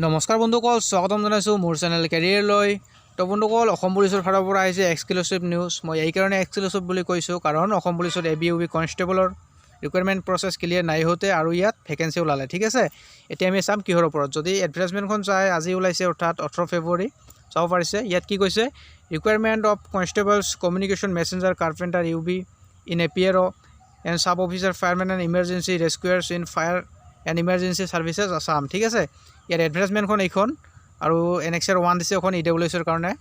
নমস্কাৰ বন্ধুসকল, স্বাগতম জনাইছোঁ মোৰ চেনেল কেৰিয়াৰলৈ। তো বন্ধুসকল, অসম পুলিচৰ ফালৰ পৰা আহিছে এক্সক্লুচিভ নিউজ। মই এই কাৰণে এক্সক্লুচিভ বুলি কৈছোঁ কাৰণ অসম পুলিচৰ ABUB কনষ্টেবলৰ ৰিকুৱাৰমেণ্ট প্ৰচেছ ক্লিয়াৰ নাই হওঁতে আৰু ইয়াত ভেকেঞ্চি ওলালে। ঠিক আছে, এতিয়া আমি চাম কিহৰ ওপৰত। যদি এডভাৰটাইজমেণ্টখন চাই আজি ওলাইছে, অৰ্থাৎ 18 ফেব্ৰুৱাৰী, চাব পাৰিছে। ইয়াত কি কৈছে, requirement of constables communication messenger carpenter UB in APRO and sub officer firemen and emergency rescuers in fire and emergency services Assam. ঠিক আছে, ইয়াৰ এডভাৰটাইজমেণ্টখন এইখন আৰু NXR 1 দিছে এখন EWSৰ কাৰণে।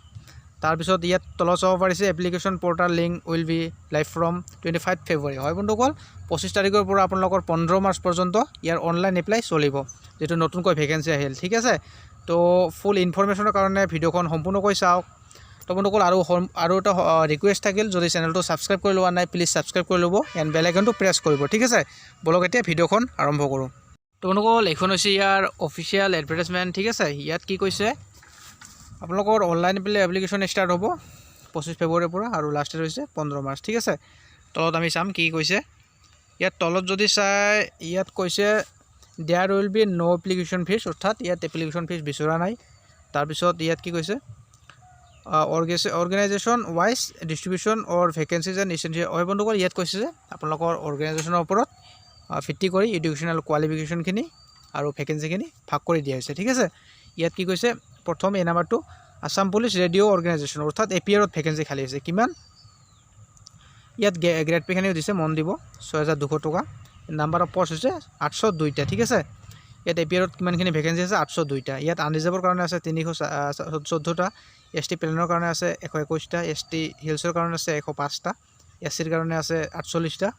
তাৰপিছত ইয়াত তলত চাব পাৰিছে application portal link will be live from 25 February. হয় বন্ধুসকল, 25 তাৰিখৰ পৰা আপোনালোকৰ 15 মাৰ্চ পৰ্যন্ত ইয়াৰ অনলাইন এপ্লাই চলিব, যিটো নতুনকৈ ভেকেঞ্চি আহিল। ঠিক আছে, তো ফুল ইনফৰমেশ্যনৰ কাৰণে ভিডিঅ'খন সম্পূৰ্ণকৈ চাওক। তো বন্ধুসকল, আৰু এটা ৰিকুৱেষ্ট থাকিল, যদি চেনেলটো ছাবস্ক্ৰাইব কৰি লোৱা নাই প্লিজ ছাবস্ক্ৰাইব কৰি ল'ব এণ্ড বেল আইকনটো প্ৰেছ কৰিব। ঠিক আছে, বলক এতিয়া ভিডিঅ'খন আৰম্ভ কৰোঁ। তো বন্ধুসকল, এইখন হৈছে ইয়াৰ অফিচিয়েল এডভাৰটাইজমেণ্ট। ঠিক আছে, ইয়াত কি কৈছে, আপোনালোকৰ অনলাইন এপ্লিকেশ্যন ষ্টাৰ্ট হ'ব 25 ফেব্ৰুৱাৰীৰ পৰা আৰু লাষ্ট ডেট হৈছে 15 মাৰ্চ। ঠিক আছে, তলত আমি চাম কি কৈছে। ইয়াত তলত যদি চাই, ইয়াত কৈছে there will be no' application fees, অৰ্থাৎ ইয়াত এপ্লিকেশ্যন ফিজ বিচৰা নাই। তাৰপিছত ইয়াত কি কৈছে, organisation wise distribution or vacancies and essential. হয় বন্ধুসকল, ইয়াত কৈছে যে আপোনালোকৰ অৰ্গেনাইজেশ্যনৰ ওপৰত ভিত্তি কৰি এডুকেশ্যনেল কোৱালিফিকেশ্যনখিনি আৰু ভেকেঞ্চিখিনি ভাগ কৰি দিয়া হৈছে। ঠিক আছে, ইয়াত কি কৈছে, প্ৰথম এই নাম্বাৰটো আছাম পুলিচ ৰেডিঅ' অৰ্গেনাইজেশ্যন, অৰ্থাৎ APRত ভেকেঞ্চি খালী হৈছে। কিমান, ইয়াত গ্ৰেড পেখিনিও দিছে, মন দিব, 6200 টকা। নাম্বাৰ অফ পষ্ট হৈছে 802টা। ঠিক আছে, ইয়াত APRত কিমানখিনি ভেকেঞ্চি আছে, 802টা। ইয়াত আনৰিজাৰ্ভৰ কাৰণে আছে 314টা, ST প্লেনৰ কাৰণে আছে 121টা, ST হিলছৰ কাৰণে আছে 105টা, SCৰ কাৰণে আছে 48টা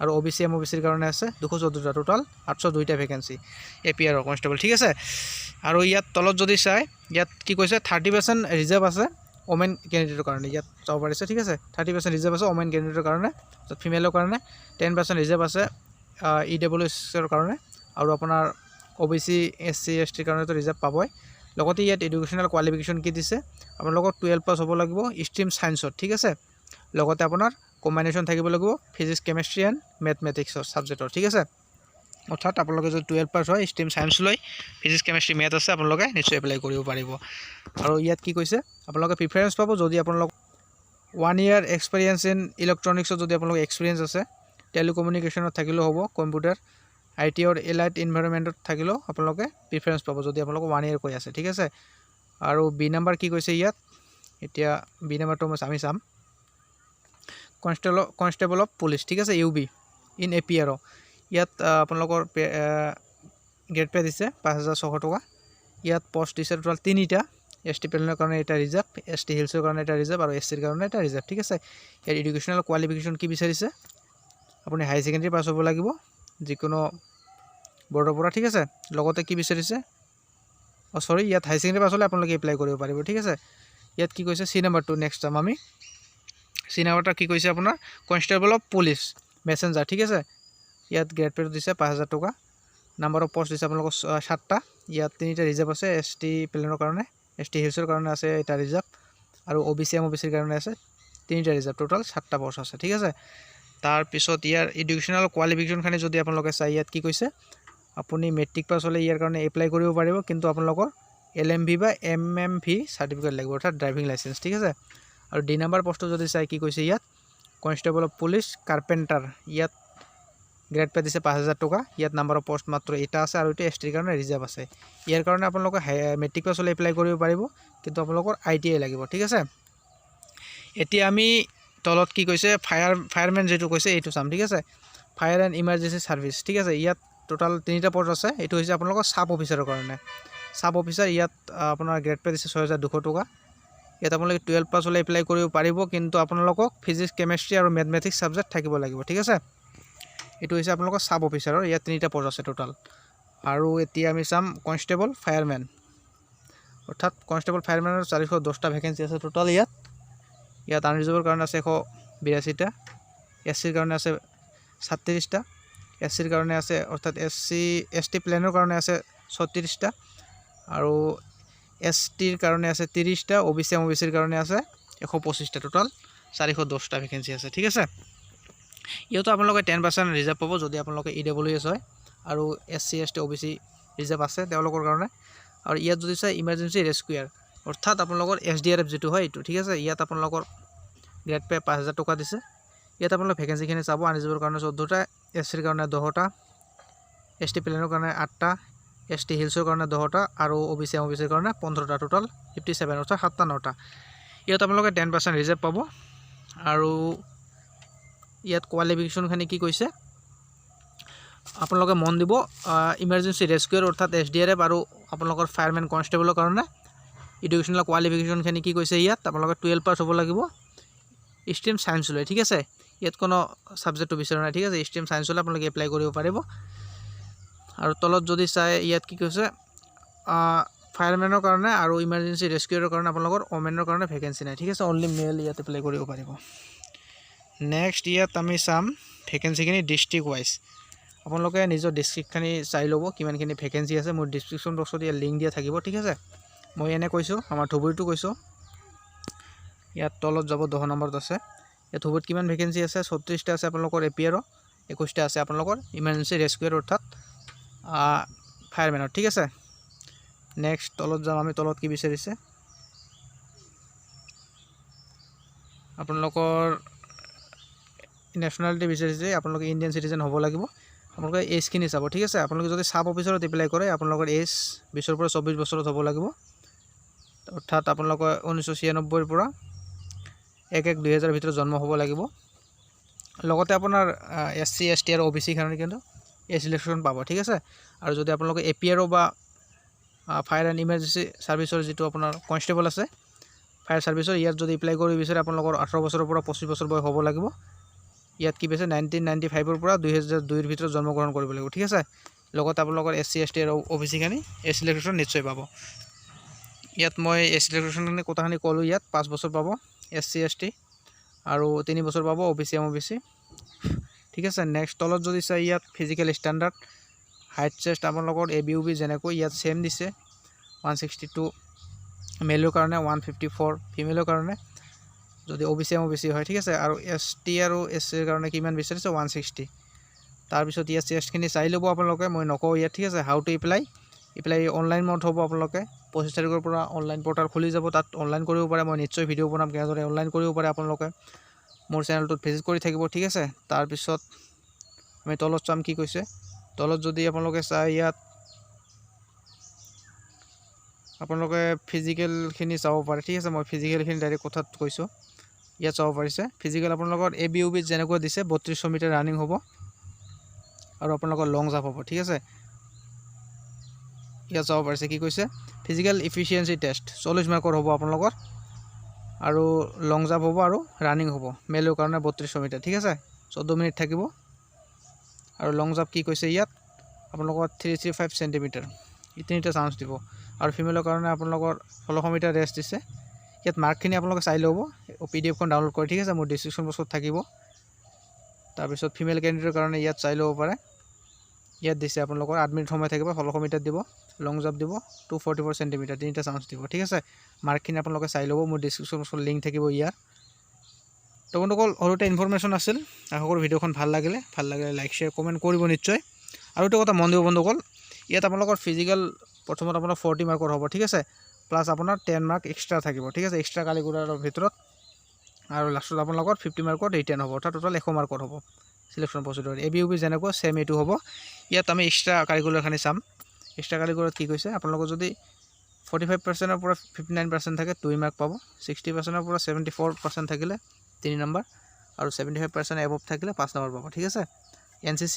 আৰু OBC MOBCৰ কাৰণে আছে 214টা। টোটাল 802টা ভেকেঞ্চি APR কনষ্টেবল। ঠিক আছে, আৰু ইয়াত তলত যদি চাই, ইয়াত কি কৈছে 30% ৰিজাৰ্ভ আছে ওমেন কেণ্ডিডেটৰ কাৰণে। ইয়াত চাব পাৰিছে। ঠিক আছে, 30% ৰিজাৰ্ভ আছে ওমেন কেণ্ডিডেটৰ কাৰণে, ফিমেলৰ কাৰণে 10% ৰিজাৰ্ভ আছে EWSৰ কাৰণে, আৰু আপোনাৰ OBC SC STৰ কাৰণেতো ৰিজাৰ্ভ পাবই। লগতে ইয়াত এডুকেশ্যনেল কোৱালিফিকেশ্যন কি দিছে, আপোনালোকৰ 12 পাছ হ'ব লাগিব ষ্ট্ৰীম ছায়েন্সত। ঠিক আছে, লগতে আপোনাৰ কম্বাইনেশ্যন থাকিব লাগিব ফিজিক্স কেমেষ্ট্ৰি এণ্ড মেথমেটিক্সৰ ছাবজেক্টৰ। ঠিক আছে, অৰ্থাৎ আপোনালোকে যদি 12 পাছ হয়, ষ্ট্ৰীম ছায়েন্স লৈ ফিজিক্স কেমেষ্ট্ৰি মেথ আছে, আপোনালোকে নিশ্চয় এপ্লাই কৰিব পাৰিব। আৰু ইয়াত কি কৈছে, আপোনালোকে প্ৰিফাৰেঞ্চ পাব যদি আপোনালোক 1 year এক্সপিৰিয়েঞ্চ ইন ইলেক্ট্ৰনিক্সত যদি আপোনালোকৰ এক্সপিৰিয়েঞ্চ আছে, টেলিকমিউনিকেশ্যনত থাকিলেও হ'ব, কম্পিউটাৰ IT or এলাইট ইনভাইৰমেণ্টত থাকিলেও আপোনালোকে প্ৰিফাৰেঞ্চ পাব যদি আপোনালোকৰ 1 year কৈ আছে। ঠিক আছে, আৰু বি নাম্বাৰ কি কৈছে ইয়াত, এতিয়া বি নাম্বাৰটো আমি চাম, কনষ্টেবল অফ পুলিচ। ঠিক আছে, UB ইন APRO। ইয়াত আপোনালোকৰ গ্ৰেড পে দিছে 5600 টকা। ইয়াত পষ্ট দিছে টোটাল 3টা, ST প্লেনৰ কাৰণে এটা ৰিজাৰ্ভ, ST হিলছৰ কাৰণে এটা ৰিজাৰ্ভ আৰু SCৰ কাৰণে এটা ৰিজাৰ্ভ। ঠিক আছে, ইয়াত এডুকেশ্যনেল কোৱালিফিকেশ্যন কি বিচাৰিছে, আপুনি হাই ছেকেণ্ডেৰী পাছ হ'ব লাগিব যিকোনো বৰ্ডৰ পৰা। ঠিক আছে, লগতে কি বিচাৰিছে, ইয়াত হাই ছেকেণ্ডেৰী পাছ হ'লে আপোনালোকে এপ্লাই কৰিব পাৰিব। ঠিক আছে, ইয়াত কি কৈছে চি নাম্বাৰটো, নেক্সট চাম আমি। চি নাম্বাৰটা কি কৈছে, আপোনাৰ কনষ্টেবল অফ পুলিচ মেছেঞ্জাৰ। ঠিক আছে, ইয়াত গ্ৰেড পেটো দিছে 5000 টকা। নাম্বাৰ অফ পষ্ট দিছে আপোনালোকৰ 7টা। ইয়াত 3টা ৰিজাৰ্ভ আছে, ST প্লেনৰ কাৰণে, ST হিলছৰ কাৰণে আছে এটা ৰিজাৰ্ভ, আৰু OBC MOBCৰ কাৰণে আছে 3টা ৰিজাৰ্ভ, টোটাল 7টা পষ্ট আছে। ঠিক আছে, তাৰপিছত ইয়াৰ এডুকেশ্যনেল কোৱালিফিকেশ্যনখিনি যদি আপোনালোকে চাই, ইয়াত কি কৈছে, আপুনি মেট্ৰিক পাছ হ'লে ইয়াৰ কাৰণে এপ্লাই কৰিব পাৰিব, কিন্তু আপোনালোকৰ LMV বা MMV চাৰ্টিফিকেট লাগিব, অৰ্থাৎ ড্ৰাইভিং লাইচেঞ্চ। ঠিক আছে, আৰু ডি নাম্বাৰ পষ্টটো যদি চাই, কি কৈছে ইয়াত, কনষ্টেবল অফ পুলিচ কাৰ্পেণ্টাৰ। ইয়াত গ্ৰেড পে দিছে 5000 টকা। ইয়াত নাম্বাৰ অফ পষ্ট মাত্ৰ এটা আছে আৰু এইটো STৰ কাৰণে ৰিজাৰ্ভ আছে। ইয়াৰ কাৰণে আপোনালোকে মেট্ৰিক পাছ হ'লে এপ্লাই কৰিব পাৰিব, কিন্তু আপোনালোকৰ ITI লাগিব। ঠিক আছে, এতিয়া আমি তলত কি কৈছে, ফায়াৰমেন যিটো কৈছে এইটো চাম। ঠিক আছে, ফায়াৰ এণ্ড ইমাৰ্জেঞ্চি ছাৰ্ভিচ। ঠিক আছে, ইয়াত টোটাল 3টা পষ্ট আছে। এইটো হৈছে আপোনালোকৰ চাব অফিচাৰৰ কাৰণে, চাব অফিচাৰ। ইয়াত আপোনাৰ গ্ৰেড পে দিছে 6200 টকা। ইয়াত আপোনালোকে 12 পাছ হ'লে এপ্লাই কৰিব পাৰিব, কিন্তু আপোনালোকক ফিজিক্স কেমেষ্ট্ৰি আৰু মেথমেটিক্স ছাবজেক্ট থাকিব লাগিব। ঠিক আছে, এইটো হৈছে আপোনালোকৰ চাব অফিচাৰৰ। ইয়াত 3টা পষ্ট আছে টোটাল। আৰু এতিয়া আমি চাম কনষ্টেবল ফায়াৰমেন, অৰ্থাৎ কনষ্টেবল ফায়াৰমেনৰ 410টা ভেকেঞ্চি আছে টোটাল। ইয়াত আনৰিজাৰ্ভৰ কাৰণে আছে 182টা, SCৰ কাৰণে আছে 37টা, SCৰ কাৰণে আছে, অৰ্থাৎ ST প্লেনৰ কাৰণে আছে 36টা, আৰু STৰ কাৰণে আছে 30টা, OBC MOBCৰ কাৰণে আছে 125টা, টোটাল 410টা ভেকেঞ্চি আছে। ঠিক আছে, ইয়াতো আপোনালোকে 10% ৰিজাৰ্ভ পাব যদি আপোনালোকে EWS হয়, আৰু SC ST OBC ৰিজাৰ্ভ আছে তেওঁলোকৰ কাৰণে। আৰু ইয়াত যদি চাই ইমাৰ্জেঞ্চি ৰেস্কিউৰ অৰ্থাৎ আপোনালোকৰ SDRF যেটো হয় এইটো ঠিক আছে ইয়াত আপোনালোকৰ গ্ৰেড পে 5000 টকা দিছে ইয়াত আপোনালোকে ভ্যাকেন্সিখিনি চাব আনৰিজাৰ্ভৰ কাৰণে 14টা SCৰ কাৰণে 10টা ST প্লেনৰ কাৰণে 8টা ST হিলছৰ কাৰণে 10টা আৰু OBCৰ কাৰণে 15টা টোটাল 57 অৰ্থাৎ 7টা 9টা ইয়াত আপোনালোকে 10% ৰিজাৰ্ভ পাব আৰু ইয়াত কোৱালিফিকেশ্যনখিনি কি কৈছে আপোনালোকে মন দিব ইমাৰ্জেঞ্চি ৰেস্কিউৰ অৰ্থাৎ SDRF আৰু আপোনালোকৰ ফায়াৰমেন কনষ্টেবলৰ কাৰণে এডুকেশ্যনাল কোৱালিফিকেশ্যনখিনি কি কৈছে ইয়াত আপোনালোকে 12 পাছ হ'ব লাগিব স্ট্ৰীম সায়েন্স লৈ ঠিক আছে ইয়াত কোনো সাবজেক্টটো বিচৰা নাই ঠিক আছে স্ট্ৰীম সায়েন্স লৈ আপোনালোকে এপ্লাই কৰিব পাৰিব আৰু তলত যদি চাই ইয়াত কি কৈছে ফায়াৰমেনৰ কাৰণে আৰু ইমাৰ্জেঞ্চি ৰেস্কিউৰৰ কাৰণে আপোনালোকৰ ওমেনৰ কাৰণে ভ্যাকেন্সি নাই ঠিক আছে অনলি মেল ইয়াত এপ্লাই কৰিব পাৰিব নেক্সট ইয়াত আমি চাম ভ্যাকেন্সিখিনি ডিস্ট্ৰিক্ট ওয়াইজ আপোনালোকে নিজৰ ডিস্ট্ৰিক্টখিনি চাই ল'ব কিমানখিনি ভ্যাকেন্সি আছে মোৰ ডেসক্ৰিপচন বক্সত ইয়াত লিংক দিয়া থাকিব ঠিক আছে মই এনে কৈছোঁ আমাৰ ধুবুৰীটো কৈছোঁ ইয়াত তলত যাব 10 নম্বৰত আছে ইয়াত ধুবুৰীত কিমান ভ্যাকেন্সি আছে 36টা আছে আপোনালোকৰ APRO 21টা আছে আপোনালোকৰ ইমাৰ্জেঞ্চি ৰেস্কিউৰ অৰ্থাৎ ফায়াৰমেনৰ ঠিক আছে নেক্সট তলত যাম আমি তলত কি বিচাৰিছে আপোনালোকৰ ন্যাশনালিটি বিচাৰিছে আপোনালোকে ইণ্ডিয়ান সিটিজেন হ'ব লাগিব আপোনালোকে এজখিনি চাব ঠিক আছে আপোনালোকে যদি সাব অফিচাৰত এপ্লাই কৰে আপোনালোকৰ এজ 20 পৰা 24 বছৰত হ'ব লাগিব অৰ্থাৎ আপোনালোকৰ 1996 পৰা 1/1/2000 ভিতৰত জন্ম হ'ব লাগিব লগতে আপোনাৰ SC ST আৰু OBC কাৰণে কিন্তু এই সিলেকশন পাব ঠিক আছে আৰু যদি আপোনালোকে APRO বা ফায়াৰ এণ্ড ইমাৰ্জেঞ্চি সাৰ্ভিসৰ যেটো আপোনাৰ কনষ্টেবল আছে ফায়াৰ সাৰ্ভিসৰ ইয়াত যদি এপ্লাই কৰি বিচাৰে আপোনালোকৰ 18 বছৰৰ পৰা 25 বছৰ বয়স হ'ব লাগিব ইয়াত কি বেছে 1995 ৰ পৰা 2002 ৰ ভিতৰত জন্মগ্ৰহণ কৰিব লাগিব ঠিক আছে লগতে আপোনালোকৰ SC ST আৰু OBC খানি এই সিলেকশন নিশ্চয় পাব ইয়াত মই এই সিলেকশনখিনি কথাখিনি কলো ইয়াত 5 বছৰ পাব SC ST আৰু 3 বছৰ পাব OBC ঠিক আছে নেক্সট তলত যদি চাই ইয়াত ফিজিক্যাল স্ট্যান্ডাৰ্ড হাইট চেষ্ট আপোনালোকৰ ABUB যেনেকৈ ইয়াত সেম দিছে 162 মেলৰ কাৰণে 154 ফিমেলৰ কাৰণে যদি OBC হয় ঠিক আছে আৰু ST আৰু SC ৰ কাৰণে কিমান বিচাৰিছে 160 তাৰ পিছত ইয়াত চেষ্টখিনি চাই ল'ব আপোনালোকে মই নকওঁ ইয়াত ঠিক আছে how to apply online mode হ'ব আপোনালোকে 25 তাৰিখৰ পৰা অনলাইন পোৰ্টাল খুলি যাব তাত অনলাইন কৰিব পাৰে মই নিশ্চয় ভিডিঅ' বনাম কেনেদৰে অনলাইন কৰিব পাৰে আপোনালোকে মোৰ চেনেলটোত ভিজিট কৰি থাকিব ঠিক আছে তাৰ পিছত আমি তলত চাম কি কৈছে তলত যদি আপোনালোকে চাই ইয়াত আপোনালোকে ফিজিক্যাল খিনি চাব পাৰে ঠিক আছে মই ফিজিক্যাল খিনি ডাইৰেক্ট কথাত কৈছো ইয়াত চাব পাৰিছে ফিজিক্যাল আপোনালোকৰ ABUB যেনেকৈ দিছে 3200 মিটাৰ ৰানিং হ'ব আৰু আপোনালোকৰ লং জাম্প হ'ব ঠিক আছে ইয়াত চাব পাৰিছে কি কৈছে ফিজিক্যাল এফিচিয়েন্সি টেষ্ট 40 মাৰ্কৰ হ'ব আপোনালোকৰ আৰু লং জাম্প হ'ব আৰু ৰানিং হ'ব মেলৰ কাৰণে 3200 মিটাৰ ঠিক আছে 14 মিনিট থাকিব আৰু লং জাম্প কি কৈছে ইয়াত আপোনালোকৰ 335 সেন্টিমিটাৰ ইতিনিটা চান্স দিব আৰু ফিমেলৰ কাৰণে আপোনালোকৰ 1600 মিটাৰ ৰেষ্ট দিছে ইয়াত মাৰ্কখিনি আপোনালোকে চাই ল'ব PDF খন ডাউনলোড কৰি ঠিক আছে মোৰ ডেসক্ৰিপচন বক্সত থাকিব তাৰ পিছত ফিমেল ক্যান্ডিডেটৰ কাৰণে ইয়াত চাই ল'ব পাৰে ইয়াত দিছে আপোনালোকৰ 8 মিনিট সময় থাকিব 1600 মিটাৰ দিব লং জাম্প দিব 244 সেন্টিমিটাৰ তিনিটা চান্স দিব ঠিক আছে মাৰ্কখিনি আপোনালোকে চাই ল'ব মোৰ ডেসক্ৰিপচন বক্সত লিংক থাকিব ইয়াৰ তো বন্ধুসকল সৰুতে ইনফৰমেশন আছিল আশা কৰো ভিডিঅ'খন ভাল লাগিলে লাইক শেয়াৰ কমেন্ট কৰিব নিশ্চয় আৰু এটা কথা মন দিব বন্ধুসকল ইয়াত আপোনালোকৰ ফিজিক্যাল প্ৰথমত আপোনাৰ 40 মাৰ্কৰ হ'ব ঠিক আছে প্লাস আপোনাৰ 10 মাৰ্ক এক্সট্ৰা থাকিব ঠিক আছে এক্সট্ৰা কালিকুলাৰৰ ভিতৰত আৰু লাষ্টত আপোনালোকৰ 50 মাৰ্কত ৰিটেন হ'ব অৰ্থাৎ টোটাল 100 মাৰ্কৰ হ'ব সিলেকশন প্ৰসিডিউৰ ABUB যেনেকৈ সেম এটো হ'ব ইয়াত আমি এক্সট্ৰা কালিকুলাৰ খানি চাম এক্সট্ৰা কালিকুলাৰত কি কৈছে আপোনালোকৰ যদি 45% ৰ পৰা 59% থাকে 2 মাৰ্ক পাব 60% ৰ পৰা 74% থাকিলে 3 নম্বৰ আৰু 75% এবভ থাকিলে 5 নম্বৰ পাব ঠিক আছে NCC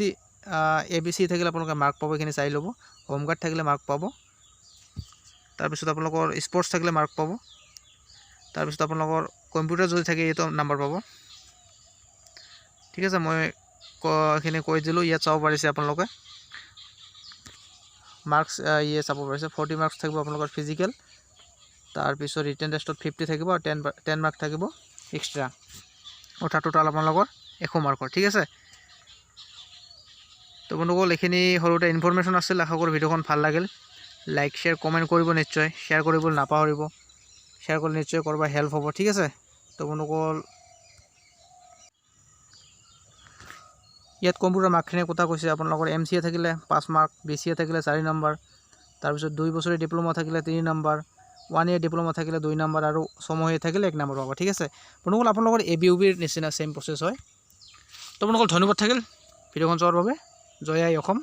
ABC থাকিলে আপোনালোকে মাৰ্ক পাব এখিনি চাই ল'ব হোম গাৰ্ড থাকিলে মাৰ্ক পাব তাৰ পিছত আপোনালোকৰ স্পৰ্টছ থাকিলে মাৰ্ক পাব তাৰ পিছত আপোনালোকৰ কম্পিউটাৰ যদি থাকে এটো নম্বৰ পাব ঠিক আছে মই এখিনি কৈ দিলো ইয়াত চাব পাৰিছে আপোনালোকে মাৰ্কস ইয়ে চাব পাৰিছে 40 মাৰ্কস থাকিব আপোনালোকৰ ফিজিক্যাল তাৰ পিছত ৰিটেন টেষ্টত 50 থাকিব আৰু 10 মাৰ্ক থাকিব এক্সট্ৰা অৰ্থাৎ টোটাল আপোনালোকৰ 100 মাৰ্কৰ ঠিক আছে তো বন্ধুসকল এখিনি হৰুতে ইনফৰমেশন আছিল আশা কৰো ভিডিঅখন ভাল লাগিল লাইক শেয়াৰ কমেন্ট কৰিব নিশ্চয় শেয়াৰ কৰিবলৈ নাপাহৰিব শেয়াৰ কৰিলে নিশ্চয় কৰবা হেল্প হ'ব ঠিক আছে তো বন্ধুসকল ইয়াত কম্পিউটাৰ মাৰ্কখিনি কথা কৈছে আপোনালোকৰ MCA থাকিলে 5 মাৰ্ক BCA থাকিলে 4 নম্বৰ তাৰপিছত 2 বছৰীয়া ডিপ্ল'মা থাকিলে 3 নম্বৰ, 1 ইয়াৰ ডিপ্ল'মা থাকিলে 2 নম্বৰ আৰু ছমহীয়া থাকিলে 1 নম্বৰ পাব। ঠিক আছে বন্ধুসকল, আপোনালোকৰ ABUBৰ নিচিনা সেম প্ৰচেছ হয়। তো আপোনালোকৰ ধন্যবাদ থাকিল ভিডিঅ'খন চোৱাৰ বাবে। জয় আই অসম।